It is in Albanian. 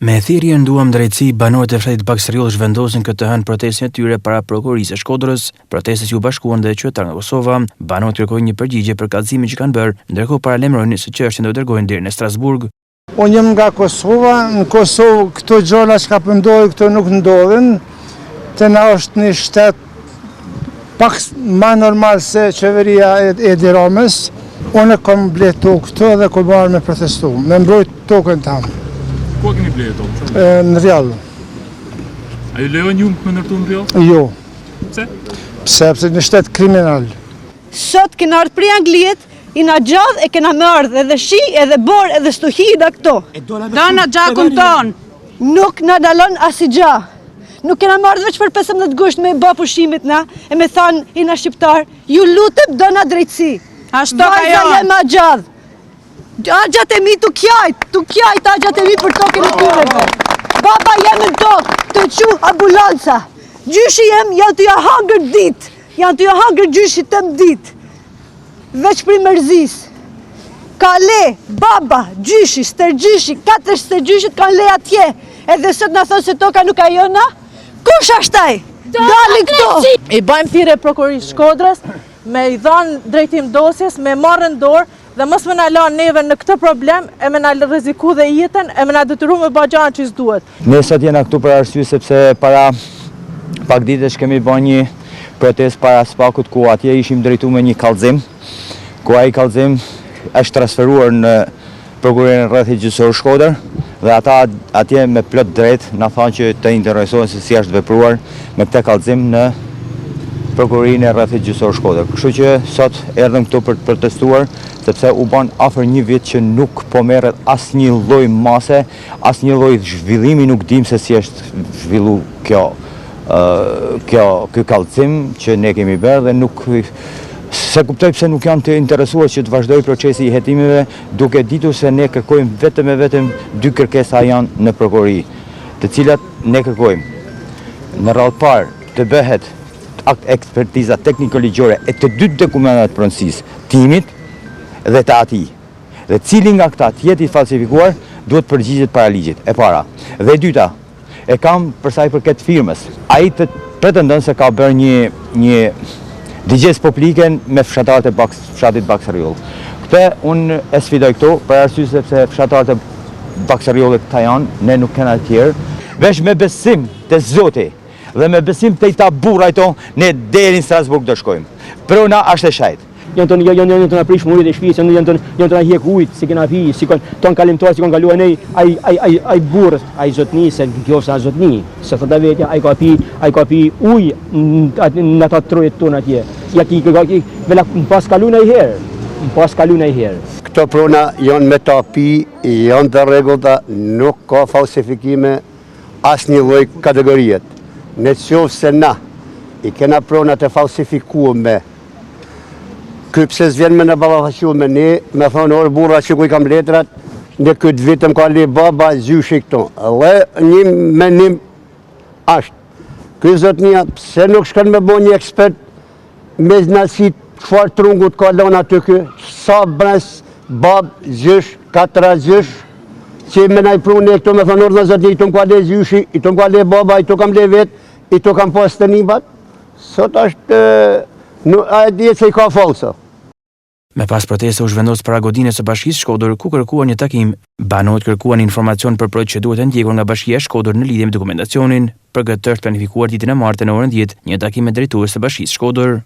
Me thirrje nduam drejtësi, banorët e fshatit Baksariolli zhvendosin këtë hënë protestin e tyre para prokurorisë së Shkodrës. Protestës ju bashkuan dhe qytetarë nga Kosova. Banorët kërkojnë një përgjigje për kallëzimin që kanë bërë, ndërkohë paralajmërojnë se çështjen do dërgojnë deri në Strasburg. Unë jam nga Kosova, në Kosovë këto gjëra që ka ndodhin, këto nuk ndodhin. Të na është një shtet pak më normal se qeveria e Tiranës. Unë kam bler tokë këtu dhe kam marrë me protestu, me mbrojt tokën tamë. Ku keni bler tokë? Në Rjall. A ju lejon ju me ndërtu në Rjall? Jo. Pse? Sepse në shtet kriminal. Sot kena ardhur prej Anglisë, i na gjadh e kena më ardhur edhe shi, edhe bor, edhe stuhi nga këto. Do na gjakun ton. Nuk na dalon asgjë. Nuk kena më ardhur veç për 15 gusht me bë pushimit na, e me than i na shqiptar, ju lutem do na drejtësi. Ashtu ka jo. Vajza ma gjadh. Agjat e mi tu kjajt agjat e mi për tokën e tyre. Baba jem në tokë, të qu ambulanca. Gjyshi jem janë të ja hangër dit. Janë të ja hangër gjyshi të më dit. Veç për mërzis. Ka le, baba, gjyshi, stërgjyshi, 4 stërgjyshit kanë le atje. Edhe sot në thonë se toka nuk a jona. Kush ashtaj? Dali këto! I bajmë thirrje prokurorisë Shkodrës, me i dhanë drejtim dosjes, me marrën dorë dhe mos më na lanë neve në këtë problem, e me na rreziku dhe jetën, e me na detyru me bë gjëra që s'duhet. Ne sot jena këtu për arsye sepse para pak ditësh kemi bërë një protestë para Spakut ku atje ishim drejtuar me një kallëzim, ku ai kallëzim është transferuar në prokurorinë rrethit gjyqësor Shkodër dhe ata atje me plot drejt na thanë që të interesohen se si është vepruar me këtë kallëzim në prokurorinë rrethit gjyqësor Shkodër. Kështu që sot erdhëm këtu për të protestuar sepse u bën afër një vit që nuk po merret asnjë lloj mase, asnjë lloj zhvillimi, nuk dim se si është zhvillu ky kallëzim që ne kemi bërë dhe nuk se kuptoj pse nuk janë të interesuar që të vazhdoj procesi i hetimeve, duke ditur se ne kërkojmë vetëm e vetëm 2 kërkesa janë në prokurori, të cilat ne kërkojmë në radhë parë të bëhet akt ekspertiza tekniko-ligjore e të 2 dokumentat pronësisë, timit dhe të atij. Dhe cili nga këta të jetë i falsifikuar duhet përgjigjet para ligjit, e para. Dhe e dyta, e kam për sa i përket firmës. Ai të pretendon se ka bërë një digjes publike me fshatarët e fshatit Baksariolli. Këtë unë e sfidoj këtu për arsye sepse fshatarët e Baksariollit këta janë, ne nuk kena të tjerë. Veç me besim te Zoti dhe me besim te ta burra këto, ne deri në Strasburg do shkojmë. Prona është e shajt. Janë të na prish murit e shtëpisë, janë të na hjek ujit, si kena pi, si ton kalimtar, si kanë kaluar ne, ai burr, ai zotni, se gjofsa zotni, se thotë vetja, ai ka pi ujë në ata trojet tona atje. Ja ki vela pas kalu në herë. Këto prona janë me ta pi, janë të rregullta, nuk ka falsifikime asnjë lloj kategorie. Në qoftë se na i kena prona të falsifikuar ky pse s'vjen me në ballafaqu me ne, me thonë orë burra që ku i kam letrat, në këtë vitëm ka le baba gjyshi këto. Dhe një menim ashtë. Ky zotnia pse nuk shkon me bo një ekspert me znasit çfarë trungut ka lënë aty ky, sa brez, bab, gjysh, 4 gjysh, që me na i prunë këto me thonë orë zotni, i të ka le gjyshi, i të ka le baba, i të kam le vet, i të kam pas të nibat. Sot është, a e djetë se i ka falsa. Me pas proteste u zhvendos para godinës së Bashkisë Shkodër ku kërkuan një takim. Banorët kërkuan informacion për procedurët e ndjekur nga Bashkia e Shkodër në lidhje me dokumentacionin. Për këtë është planifikuar ditën e martë në orën 10 një takim me drejtues të Bashkisë Shkodër.